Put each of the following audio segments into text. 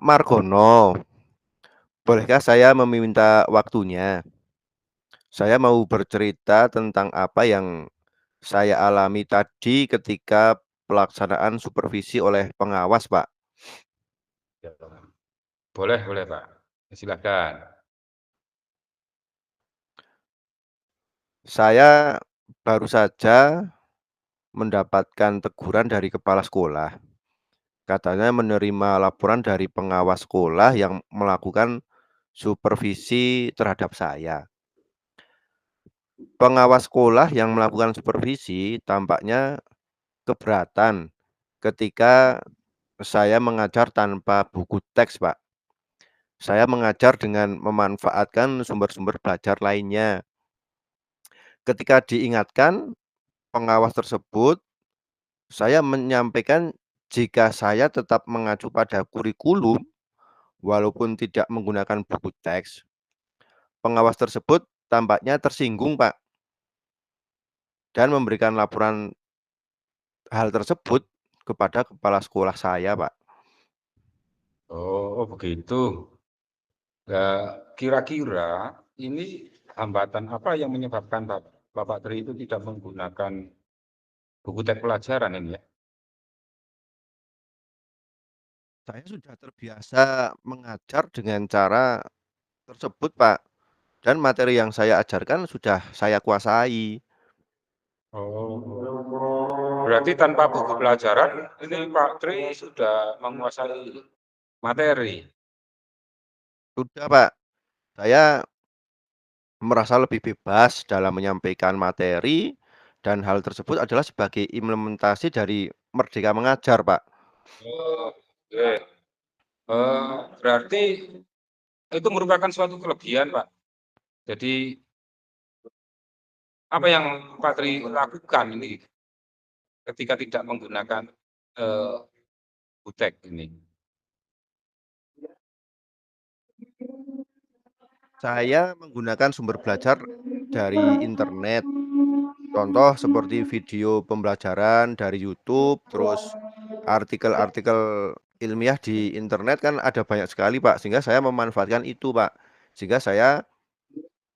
Margono, bolehkah saya meminta waktunya? Saya mau bercerita tentang apa yang saya alami tadi ketika pelaksanaan supervisi oleh pengawas, Pak. Ya, boleh boleh, Pak. Silakan. Saya baru saja mendapatkan teguran dari kepala sekolah. Katanya menerima laporan dari pengawas sekolah yang melakukan supervisi terhadap saya. Pengawas sekolah yang melakukan supervisi tampaknya keberatan ketika saya mengajar tanpa buku teks, Pak. Saya mengajar dengan memanfaatkan sumber-sumber belajar lainnya. Ketika diingatkan pengawas tersebut, saya menyampaikan jika saya tetap mengacu pada kurikulum walaupun tidak menggunakan buku teks. Pengawas tersebut tampaknya tersinggung, Pak, dan memberikan laporan hal tersebut kepada kepala sekolah saya, Pak. Oh, begitu. Nah, kira-kira ini hambatan apa yang menyebabkan Bapak Tri itu tidak menggunakan buku teks pelajaran ini ya? Saya sudah terbiasa mengajar dengan cara tersebut, Pak, dan materi yang saya ajarkan sudah saya kuasai. Oh, berarti tanpa buku pelajaran ini Pak Tri sudah menguasai materi. Sudah, Pak, saya merasa lebih bebas dalam menyampaikan materi dan hal tersebut adalah sebagai implementasi dari Merdeka Mengajar, Pak. Oh, oke. Berarti itu merupakan suatu kelebihan, Pak. Jadi apa yang Pak Tri lakukan ini ketika tidak menggunakan eh, butek ini? Saya menggunakan sumber belajar dari internet. Contoh seperti video pembelajaran dari YouTube, terus artikel-artikel ilmiah di internet kan ada banyak sekali, Pak, sehingga saya memanfaatkan itu, Pak. Sehingga saya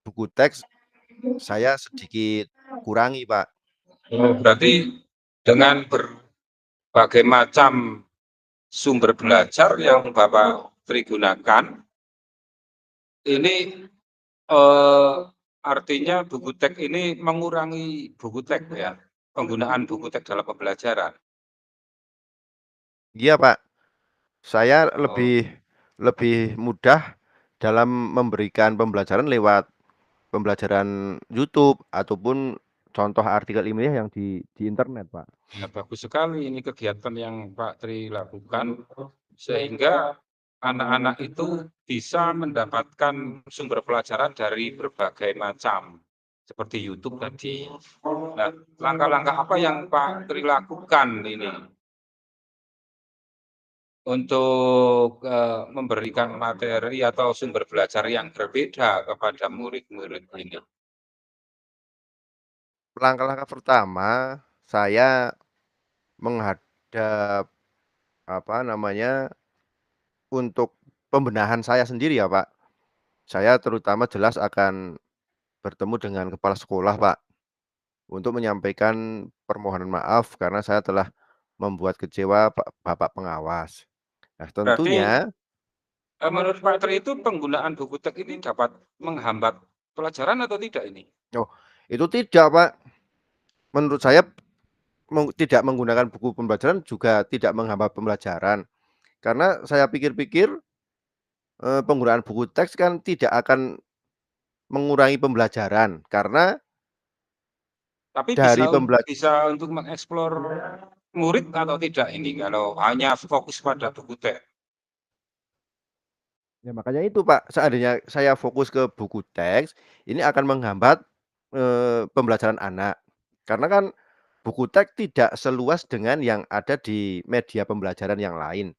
buku teks saya sedikit kurangi, Pak. Oh, berarti dengan berbagai macam sumber belajar yang Bapak Tri gunakan, ini eh, artinya buku teks ini mengurangi buku teks ya, penggunaan buku teks dalam pembelajaran. Iya, Pak, saya Oh, lebih lebih mudah dalam memberikan pembelajaran lewat pembelajaran YouTube ataupun contoh artikel ilmiah yang di internet, Pak. ya bagus sekali ini kegiatan yang Pak Tri lakukan sehingga anak-anak itu bisa mendapatkan sumber pelajaran dari berbagai macam seperti YouTube tadi. Nah, langkah-langkah apa yang Pak Tri lakukan ini untuk memberikan materi atau sumber belajar yang berbeda kepada murid-murid ini? Langkah-langkah pertama, saya menghadap, apa namanya, untuk pembenahan saya sendiri ya, Pak. Saya terutama jelas akan bertemu dengan kepala sekolah, Pak, untuk menyampaikan permohonan maaf karena saya telah membuat kecewa Bapak pengawas. Nah, Berarti tentunya menurut Pak Tri itu penggunaan buku teks ini dapat menghambat pelajaran atau tidak ini? oh, itu tidak, Pak. Menurut saya tidak menggunakan buku pembelajaran juga tidak menghambat pembelajaran. Karena saya pikir-pikir, penggunaan buku teks kan tidak akan mengurangi pembelajaran, karena Tapi dari bisa untuk mengeksplor murid atau tidak ini kalau hanya fokus pada buku teks? ya makanya itu, Pak, seandainya saya fokus ke buku teks, ini akan menghambat, pembelajaran anak. Karena kan buku teks tidak seluas dengan yang ada di media pembelajaran yang lain.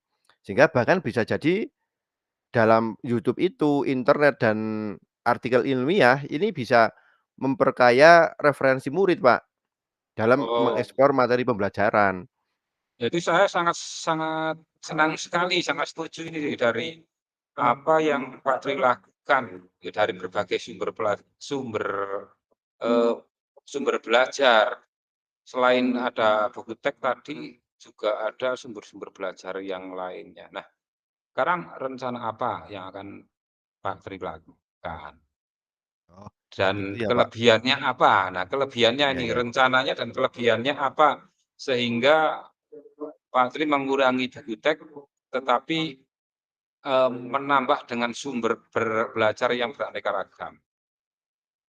Sehingga bahkan bisa jadi dalam YouTube itu, internet dan artikel ilmiah ini bisa memperkaya referensi murid, Pak, dalam Oh, mengeksplor materi pembelajaran. jadi saya sangat sangat senang sekali, sangat setuju ini dari apa yang Pak Tri lakukan, ya dari berbagai eee, sumber belajar. Selain ada buku teks tadi, juga ada sumber-sumber belajar yang lainnya. Nah, sekarang rencana apa yang akan Pak Tri lakukan? Oh, Dan gitu ya, Pak. kelebihannya apa? Nah, kelebihannya Iya ini, ya. rencananya dan kelebihannya apa? Sehingga Pak Tri mengurangi buku teks, tetapi, menambah dengan sumber belajar yang beraneka ragam.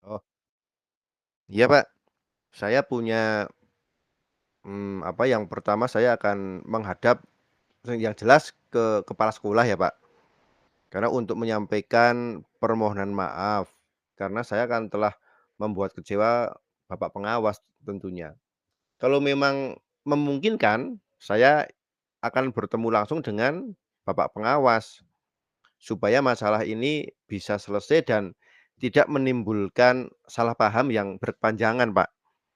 Oh, iya, Pak. Saya punya, apa, yang pertama saya akan menghadap yang jelas ke kepala sekolah ya, Pak. Karena untuk menyampaikan permohonan maaf, karena saya kan telah membuat kecewa bapak pengawas tentunya. Kalau memang memungkinkan, saya akan bertemu langsung dengan bapak pengawas, supaya masalah ini bisa selesai dan tidak menimbulkan salah paham yang berkepanjangan, Pak.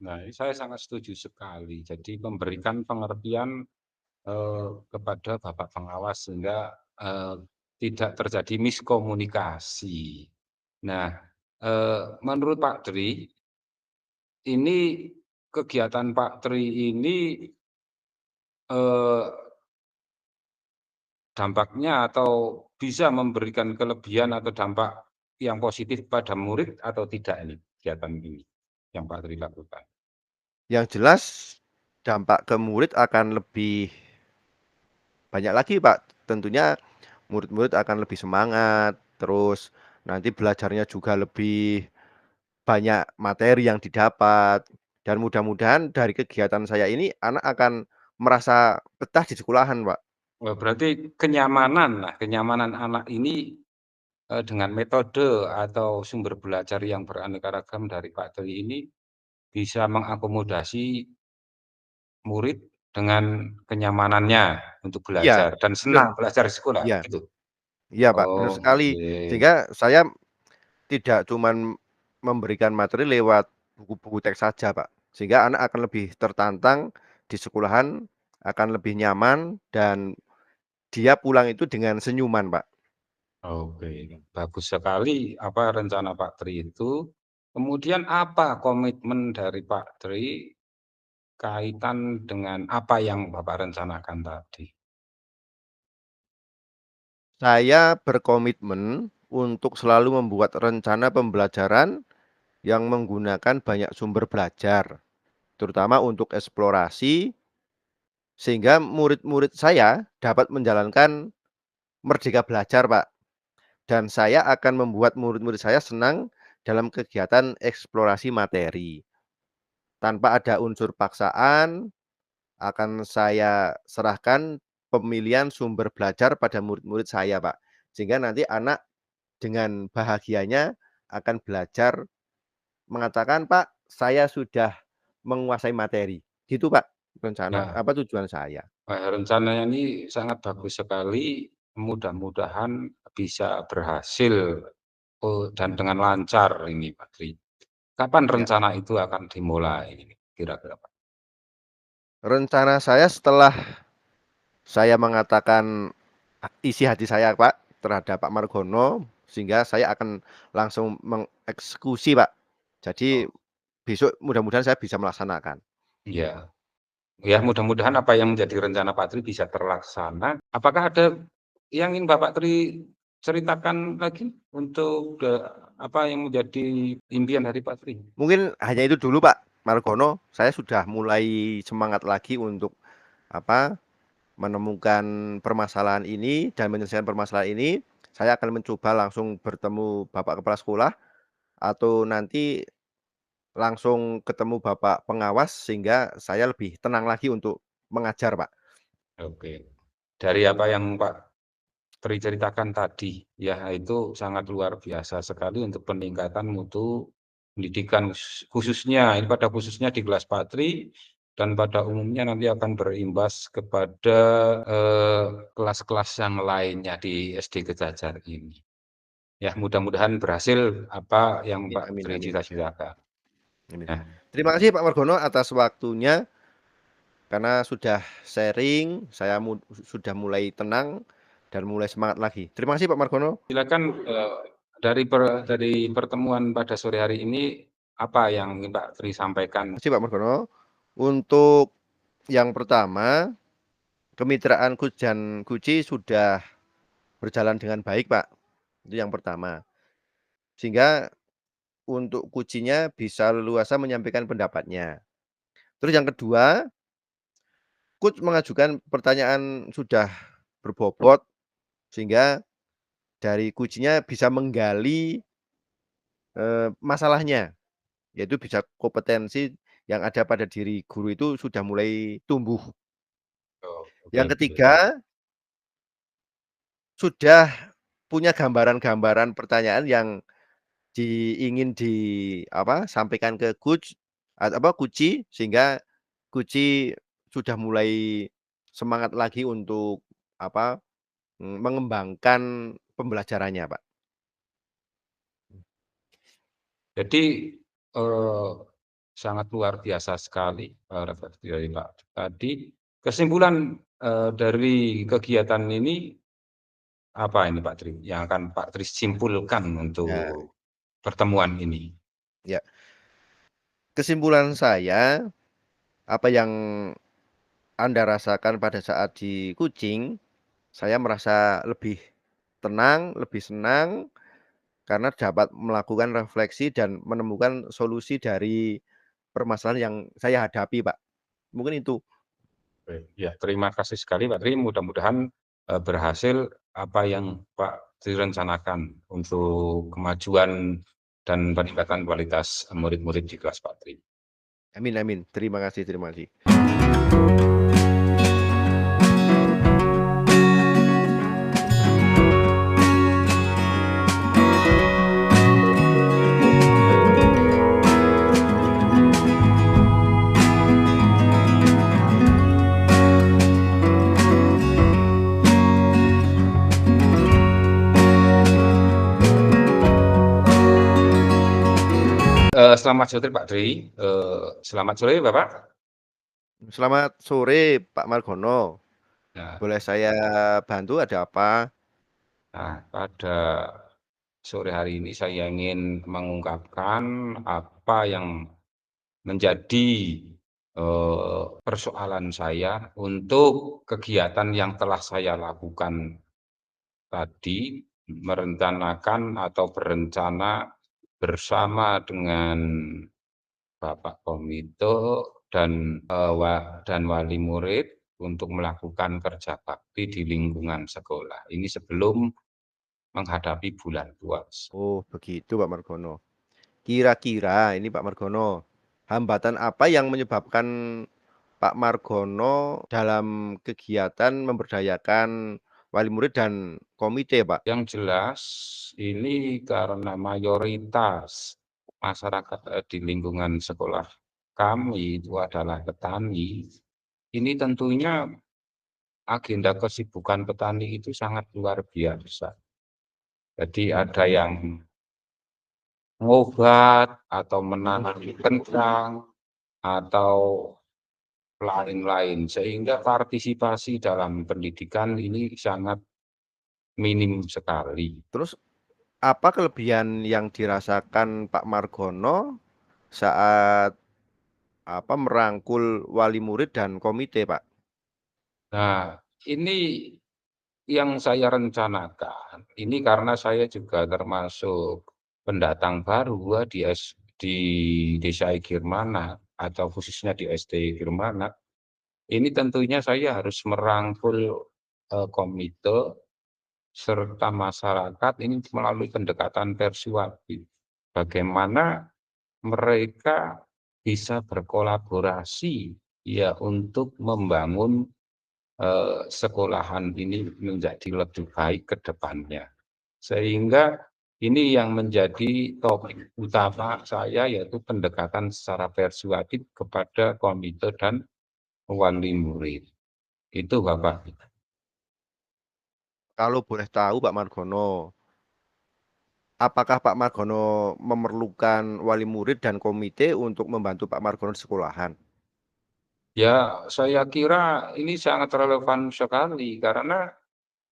Nah, ini saya sangat setuju sekali. Jadi memberikan pengertian, kepada bapak pengawas sehingga, tidak terjadi miskomunikasi. Nah, menurut Pak Tri, ini kegiatan Pak Tri ini, eee, dampaknya atau bisa memberikan kelebihan atau dampak yang positif pada murid atau tidak ini, kegiatan ini yang Pak Tri lakukan? Yang jelas dampak ke murid akan lebih banyak lagi, Pak. Tentunya murid-murid akan lebih semangat, terus nanti belajarnya juga lebih banyak materi yang didapat, dan mudah-mudahan dari kegiatan saya ini anak akan merasa betah di sekolahan, Pak. Wah, berarti kenyamanan. Nah, kenyamanan anak ini, dengan metode atau sumber belajar yang beraneka ragam dari Pak Tri ini bisa mengakomodasi murid dengan kenyamanannya untuk Iya, belajar dan bener, senang belajar di sekolah, iya, gitu? iya, Pak, bener Oh, sekali. oke. Sehingga saya tidak cuman memberikan materi lewat buku-buku teks saja, Pak. Sehingga anak akan lebih tertantang di sekolahan, akan lebih nyaman, dan dia pulang itu dengan senyuman, Pak. Oke, bagus sekali apa rencana Pak Tri itu. Kemudian apa komitmen dari Pak Tri kaitan dengan apa yang Bapak rencanakan tadi? Saya berkomitmen untuk selalu membuat rencana pembelajaran yang menggunakan banyak sumber belajar, terutama untuk eksplorasi, sehingga murid-murid saya dapat menjalankan merdeka belajar, Pak. Dan saya akan membuat murid-murid saya senang dalam kegiatan eksplorasi materi. Tanpa ada unsur paksaan, akan saya serahkan pemilihan sumber belajar pada murid-murid saya, Pak. Sehingga nanti anak dengan bahagianya akan belajar mengatakan, "Pak, saya sudah menguasai materi." Gitu, Pak, rencana Nah, apa, tujuan saya. rencananya ini sangat bagus sekali, mudah-mudahan bisa berhasil, dan dengan lancar ini Pak Tri. Kapan Ya, rencana itu akan dimulai ini kira-kira Pak? rencana saya setelah saya mengatakan isi hati saya, Pak, terhadap Pak Margono, sehingga saya akan langsung mengeksekusi, Pak. Jadi Oh, besok mudah-mudahan saya bisa melaksanakan. iya. Ya, mudah-mudahan apa yang menjadi rencana Pak Tri bisa terlaksana. Apakah ada yang ingin Bapak Tri ceritakan lagi untuk apa yang menjadi impian dari Pak Tri? Mungkin hanya itu dulu, Pak Margono. Saya sudah mulai semangat lagi untuk apa, menemukan permasalahan ini dan menyelesaikan permasalahan ini. Saya akan mencoba langsung bertemu Bapak Kepala Sekolah atau nanti langsung ketemu Bapak Pengawas sehingga saya lebih tenang lagi untuk mengajar, Pak. Oke. Dari apa yang Pak Tri ceritakan tadi, ya itu sangat luar biasa sekali untuk peningkatan mutu pendidikan khususnya ini pada khususnya di kelas Pak Tri dan pada umumnya nanti akan berimbas kepada, kelas-kelas yang lainnya di SD Kejajar ini. Ya mudah-mudahan berhasil apa yang Amin, Pak amin, Tri amin, cita-citakan. amin. Nah, Terima kasih Pak Margono atas waktunya. Karena sudah sharing, saya sudah mulai tenang dan mulai semangat lagi. Terima kasih Pak Margono. Silakan, dari pertemuan pada sore hari ini, apa yang ingin Pak Tri sampaikan? Terima kasih Pak Margono. Untuk yang pertama, kemitraan Coach dan Guci sudah berjalan dengan baik, Pak. Itu yang pertama. Sehingga untuk Gucinya bisa leluasa menyampaikan pendapatnya. Terus yang kedua, Coach mengajukan pertanyaan sudah berbobot sehingga dari Gucinya bisa menggali masalahnya, yaitu bisa kompetensi yang ada pada diri guru itu sudah mulai tumbuh. Oh, oke Yang oke. ketiga, sudah punya gambaran-gambaran pertanyaan yang ingin sampaikan ke Guci sehingga Guci sudah mulai semangat lagi untuk mengembangkan pembelajarannya, Pak. Jadi, eee, sangat luar biasa sekali, refleksi dari Pak tadi. Kesimpulan, dari kegiatan ini, apa ini Pak Tri, yang akan Pak Tri simpulkan Ya, untuk pertemuan ini? ya. Kesimpulan saya, apa yang Anda rasakan pada saat di Kucing, saya merasa lebih tenang, lebih senang karena dapat melakukan refleksi dan menemukan solusi dari permasalahan yang saya hadapi, Pak. Mungkin itu. Oke, ya terima kasih sekali Pak Tri, mudah-mudahan, berhasil apa yang Pak Tri rencanakan untuk kemajuan dan peningkatan kualitas murid-murid di kelas Pak Tri. Amin amin. Terima kasih terima kasih. Selamat sore Pak Tri, selamat sore Bapak. Selamat sore Pak Margono. Nah Boleh saya bantu ada apa? pada sore hari ini saya ingin mengungkapkan apa yang menjadi, persoalan saya untuk kegiatan yang telah saya lakukan tadi, merencanakan atau berencana bersama dengan Bapak Komite dan wali murid untuk melakukan kerja bakti di lingkungan sekolah. Ini sebelum menghadapi bulan puasa. Oh, begitu Pak Margono. Kira-kira ini Pak Margono, hambatan apa yang menyebabkan Pak Margono dalam kegiatan memberdayakan wali murid dan komite, Pak? Yang jelas ini karena mayoritas masyarakat, di lingkungan sekolah kami itu adalah petani, ini tentunya agenda kesibukan petani itu sangat luar biasa. Jadi ada yang ngobat atau menanam kentang atau lain-lain, sehingga partisipasi dalam pendidikan ini sangat minim sekali. Terus apa kelebihan yang dirasakan Pak Margono saat merangkul wali murid dan komite, Pak? Nah, ini yang saya rencanakan, ini karena saya juga termasuk pendatang baru di Desa Girmana atau khususnya di SD Girmana, ini tentunya saya harus merangkul, komite serta masyarakat ini melalui pendekatan persuasif. Bagaimana mereka bisa berkolaborasi ya untuk membangun sekolahan ini menjadi lebih baik ke depannya. Sehingga ini yang menjadi topik utama saya yaitu pendekatan secara persuasif kepada komite dan wali murid. Itu Bapak. Kalau boleh tahu Pak Margono, apakah Pak Margono memerlukan wali murid dan komite untuk membantu Pak Margono di sekolahan? Ya, saya kira ini sangat relevan sekali karena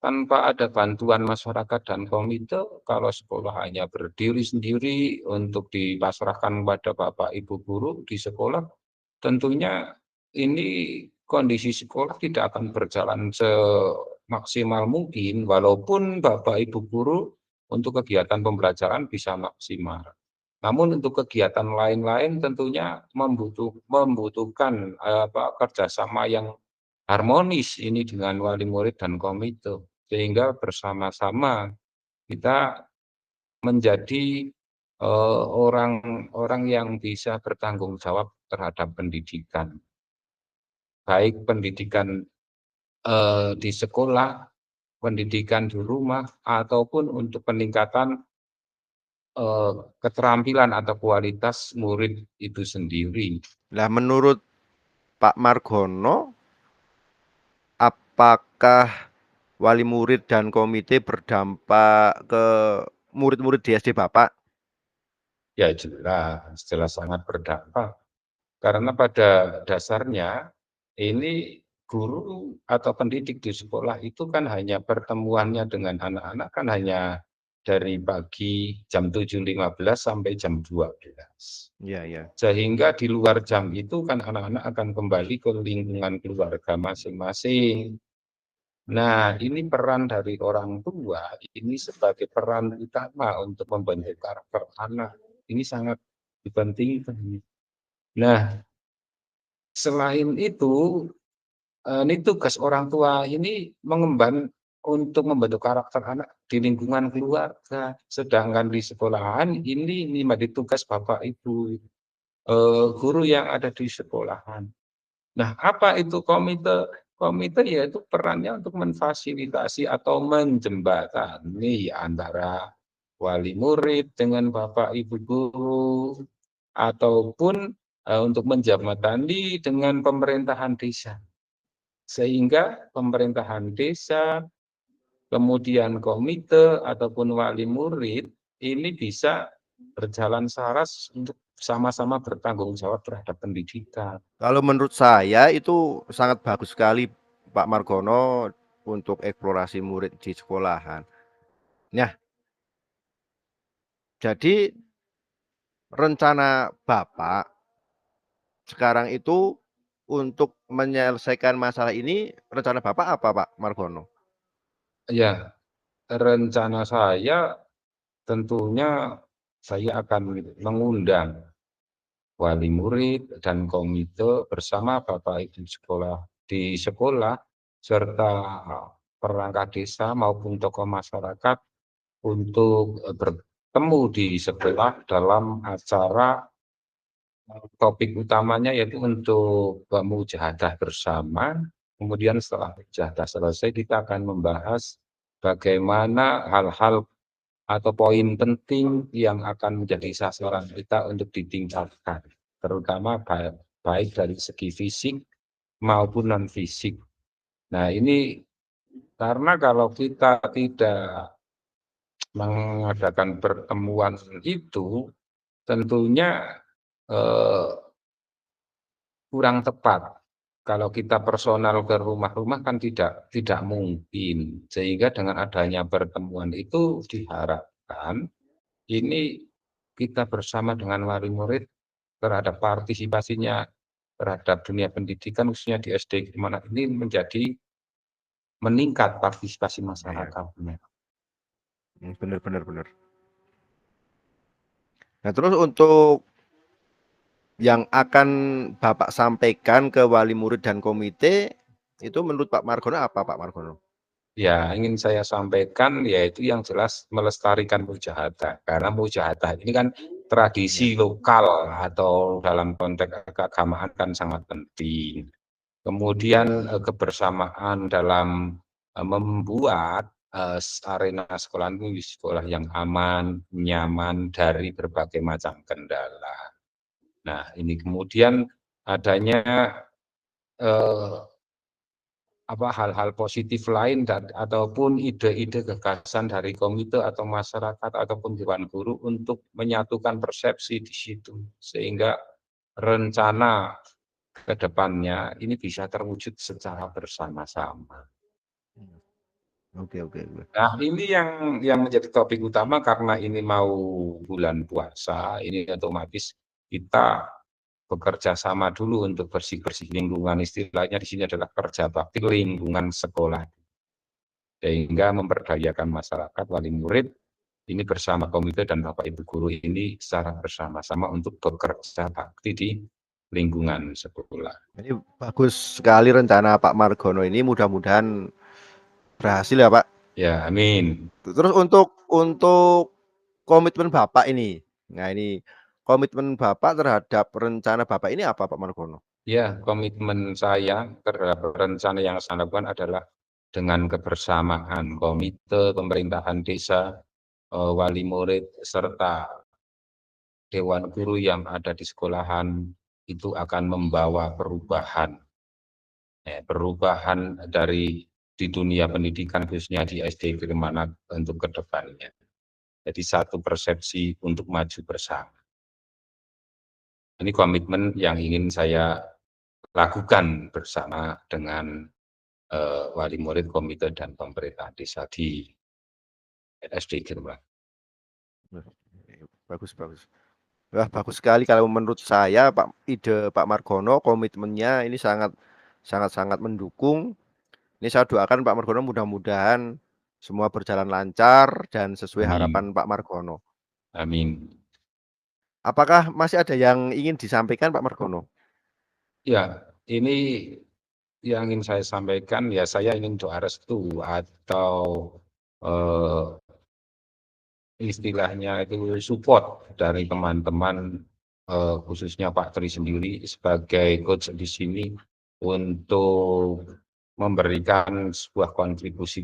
tanpa ada bantuan masyarakat dan komite, kalau sekolah hanya berdiri sendiri untuk dipasrahkan pada Bapak Ibu guru di sekolah, tentunya ini kondisi sekolah tidak akan berjalan semaksimal mungkin, walaupun Bapak Ibu guru untuk kegiatan pembelajaran bisa maksimal. Namun untuk kegiatan lain-lain tentunya membutuhkan, kerjasama yang harmonis ini dengan wali murid dan komite, sehingga bersama-sama kita menjadi, orang-orang yang bisa bertanggung jawab terhadap pendidikan. Baik pendidikan, di sekolah, pendidikan di rumah, ataupun untuk peningkatan, keterampilan atau kualitas murid itu sendiri. Lah menurut Pak Margono, apakah wali murid dan komite berdampak ke murid-murid di SD Bapak? Ya jelas, jelas sangat berdampak. Karena pada dasarnya ini guru atau pendidik di sekolah itu kan hanya pertemuannya dengan anak-anak kan hanya dari pagi jam 7.15 sampai jam 12. Iya iya. Sehingga di luar jam itu kan anak-anak akan kembali ke lingkungan keluarga masing-masing. Nah, ini peran dari orang tua ini sebagai peran utama untuk membentuk karakter anak. Ini sangat dipentingkan. Nah, selain itu, ini tugas orang tua ini mengemban untuk membentuk karakter anak di lingkungan keluarga, sedangkan di sekolahan ini menjadi tugas Bapak Ibu, guru yang ada di sekolahan. Nah, apa itu komite? Komite yaitu perannya untuk memfasilitasi atau menjembatani antara wali murid dengan Bapak Ibu guru, ataupun, untuk menjembatani dengan pemerintahan desa. Sehingga pemerintahan desa, kemudian komite ataupun wali murid ini bisa berjalan selaras untuk sama-sama bertanggung jawab terhadap pendidikan. Kalau menurut saya itu sangat bagus sekali Pak Margono untuk eksplorasi murid di sekolahan. Nah, jadi rencana Bapak sekarang itu untuk menyelesaikan masalah ini, rencana Bapak apa Pak Margono? Ya, rencana saya tentunya saya akan mengundang wali murid dan komite bersama Bapak Ibu sekolah di sekolah serta perangkat desa maupun tokoh masyarakat untuk bertemu di sekolah dalam acara topik utamanya yaitu untuk mujahadah bersama. Kemudian setelah mujahadah selesai kita akan membahas bagaimana hal-hal atau poin penting yang akan menjadi sasaran kita untuk ditingkatkan, terutama baik dari segi fisik maupun non fisik. Nah, ini karena kalau kita tidak mengadakan pertemuan itu, tentunya eh, kurang tepat. Kalau kita personal ke rumah-rumah kan tidak mungkin. Sehingga dengan adanya pertemuan itu diharapkan ini kita bersama dengan wali murid terhadap partisipasinya terhadap dunia pendidikan khususnya di SD di mana ini menjadi meningkat partisipasi Iya, masyarakatnya. bener bener bener. Nah, terus untuk yang akan Bapak sampaikan ke wali murid dan komite itu menurut Pak Margono apa Pak Margono? Ya, ingin saya sampaikan yaitu yang jelas melestarikan mujahadah. Karena mujahadah ini kan Ya, tradisi lokal atau dalam konteks keagamaan kan sangat penting. Kemudian kebersamaan dalam membuat arena sekolah itu sekolah yang aman, nyaman dari berbagai macam kendala. Nah, ini kemudian adanya eh, hal-hal positif lain dan ataupun ide-ide gagasan dari komite atau masyarakat ataupun dewan guru untuk menyatukan persepsi di situ sehingga rencana ke depannya ini bisa terwujud secara bersama-sama. Oke oke oke. Nah, ini yang menjadi topik utama karena ini mau bulan puasa, ini otomatis kita bekerja sama dulu untuk bersih-bersih lingkungan, istilahnya di sini adalah kerja bakti lingkungan sekolah, sehingga memberdayakan masyarakat, wali murid, ini bersama komite dan Bapak Ibu guru ini secara bersama-sama untuk bekerja bakti di lingkungan sekolah. Ini bagus sekali rencana Pak Margono ini, mudah-mudahan berhasil ya Pak. Ya, amin. Terus untuk komitmen Bapak ini, nah ini komitmen Bapak terhadap rencana Bapak ini apa Pak Margono? Ya, komitmen saya terhadap rencana yang saya lakukan adalah dengan kebersamaan komite, pemerintahan desa, wali murid, serta dewan guru yang ada di sekolahan itu akan membawa perubahan, perubahan dari di dunia pendidikan khususnya di SD Girimanak untuk ke depannya. Jadi satu persepsi untuk maju bersama. Ini komitmen yang ingin saya lakukan bersama dengan wali murid, komite, dan pemerintah desa di SD Girimanak. Bagus bagus. Wah, bagus sekali kalau menurut saya Pak, ide Pak Margono, komitmennya ini sangat mendukung. Ini saya doakan Pak Margono mudah-mudahan semua berjalan lancar dan sesuai Amin. harapan Pak Margono. Amin. Apakah masih ada yang ingin disampaikan Pak Margono? Ya, ini yang ingin saya sampaikan, ya saya ingin doa restu atau istilahnya itu support dari teman-teman, khususnya Pak Tri sendiri sebagai coach di sini untuk memberikan sebuah kontribusi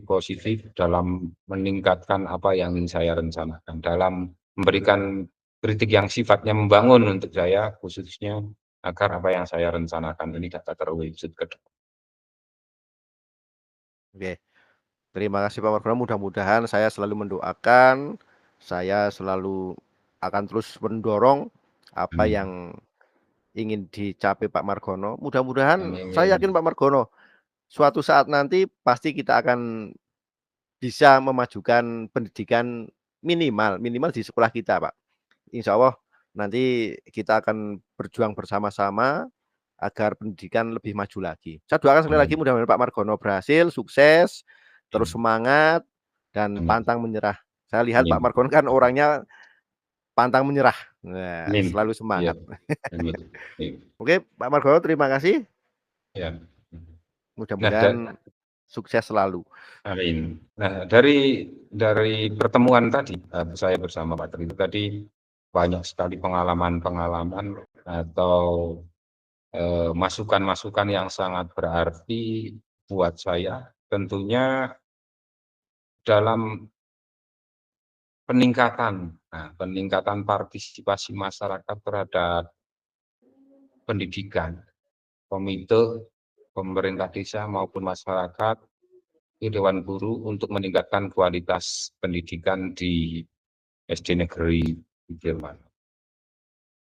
positif dalam meningkatkan apa yang ingin saya rencanakan, dalam memberikan kritik yang sifatnya membangun untuk saya, khususnya agar apa yang saya rencanakan ini dapat terwujud ke depan. Oke, terima kasih Pak Margono. Mudah-mudahan saya selalu mendoakan, saya selalu akan terus mendorong apa Amin. yang ingin dicapai Pak Margono. Mudah-mudahan saya yakin Amin. Pak Margono suatu saat nanti pasti kita akan bisa memajukan pendidikan minimal di sekolah kita, Pak. Insya Allah nanti kita akan berjuang bersama-sama agar pendidikan lebih maju lagi. Saya doakan sekali lagi Amin. mudah-mudahan Pak Margono berhasil, sukses, terus Amin. semangat dan Amin. pantang menyerah. Saya lihat Pak Amin. Margono kan orangnya pantang menyerah. Nah, Amin. selalu Iya. semangat. Amin. Iya. Oke, Pak Margono terima kasih. Ya. Nah, Mudah-mudahan sukses selalu. amin. Nah, dari pertemuan tadi, saya bersama Pak Tri tadi banyak sekali pengalaman-pengalaman atau masukan-masukan yang sangat berarti buat saya. Tentunya dalam peningkatan partisipasi masyarakat terhadap pendidikan, komite, pemerintah desa maupun masyarakat, Dewan Guru untuk meningkatkan kualitas pendidikan di SD Negeri Sudirman.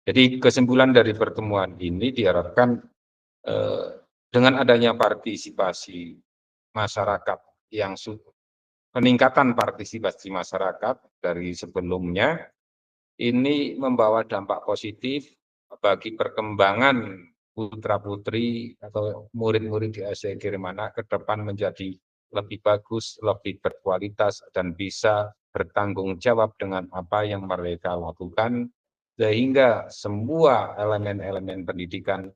Jadi kesimpulan dari pertemuan ini diharapkan dengan adanya partisipasi masyarakat yang peningkatan partisipasi masyarakat dari sebelumnya ini membawa dampak positif bagi perkembangan putra-putri atau murid-murid di SD Girimanak ke depan menjadi lebih bagus, lebih berkualitas, dan bisa bertanggung jawab dengan apa yang mereka lakukan, sehingga semua elemen-elemen pendidikan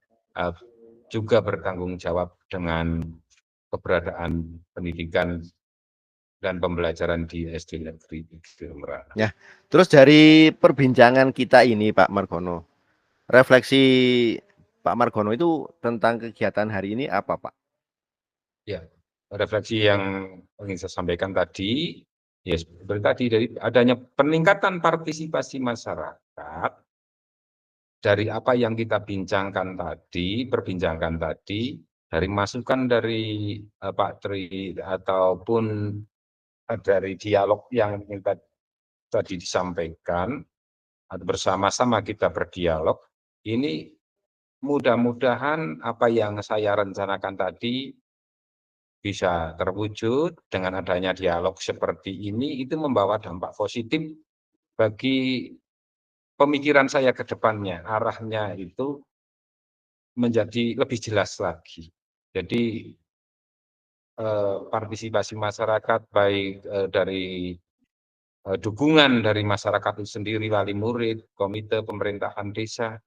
juga bertanggung jawab dengan keberadaan pendidikan dan pembelajaran di SD Negeri Girimanak. Ya, terus dari perbincangan kita ini Pak Margono, refleksi Pak Margono itu tentang kegiatan hari ini apa Pak? Ya, refleksi yang ingin saya sampaikan tadi, ya seperti tadi dari adanya peningkatan partisipasi masyarakat dari apa yang kita perbincangkan tadi, dari masukan dari Pak Tri ataupun dari dialog yang tadi disampaikan, atau bersama-sama kita berdialog, ini mudah-mudahan apa yang saya rencanakan tadi bisa terwujud dengan adanya dialog seperti ini, itu membawa dampak positif bagi pemikiran saya ke depannya. Arahnya itu menjadi lebih jelas lagi. Jadi, partisipasi masyarakat baik, dari, dukungan dari masyarakat itu sendiri, wali murid, komite pemerintahan desa,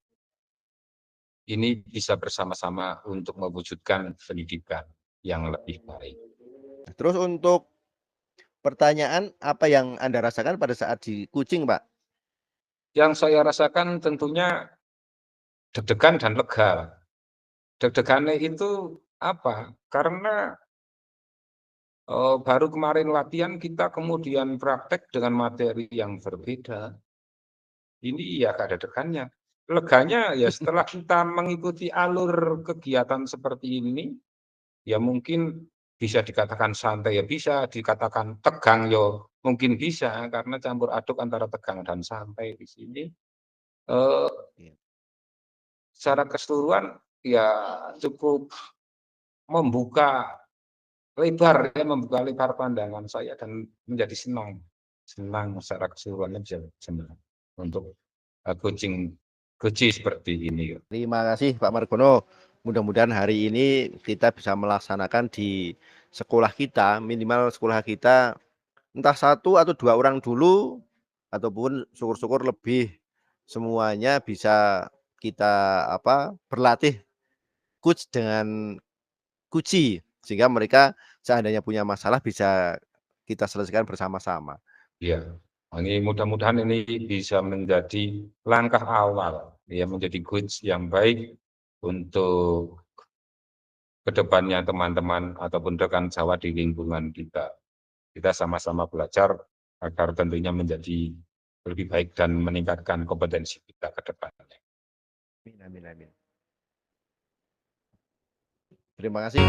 ini bisa bersama-sama untuk mewujudkan pendidikan yang lebih baik. Terus untuk pertanyaan, apa yang Anda rasakan pada saat di Kucing, Pak? Yang saya rasakan tentunya deg-degan dan lega. Deg-degannya itu apa, karena, baru kemarin latihan kita kemudian praktek dengan materi yang berbeda. Ini ya nggak ada deg-degannya. Leganya ya setelah kita mengikuti alur kegiatan seperti ini, ya mungkin bisa dikatakan santai, ya bisa dikatakan tegang, ya mungkin bisa, karena campur aduk antara tegang dan santai di sini. Eee, Iya. Secara keseluruhan ya cukup membuka membuka lebar pandangan saya dan menjadi senang. Senang secara keseluruhannya bisa senang untuk, coaching seperti ini. Terima kasih Pak Margono. Mudah-mudahan hari ini kita bisa melaksanakan di sekolah kita, minimal sekolah kita entah satu atau 2 orang dulu, ataupun syukur-syukur lebih, semuanya bisa kita berlatih coach dengan Kuci, sehingga mereka seandainya punya masalah bisa kita selesaikan bersama-sama. Iya, ini mudah-mudahan ini bisa menjadi langkah awal, ya menjadi coach yang baik untuk kedepannya teman-teman ataupun rekan sejawat di lingkungan kita. Kita sama-sama belajar agar tentunya menjadi lebih baik dan meningkatkan kompetensi kita ke depannya. Amin amin amin. Terima kasih.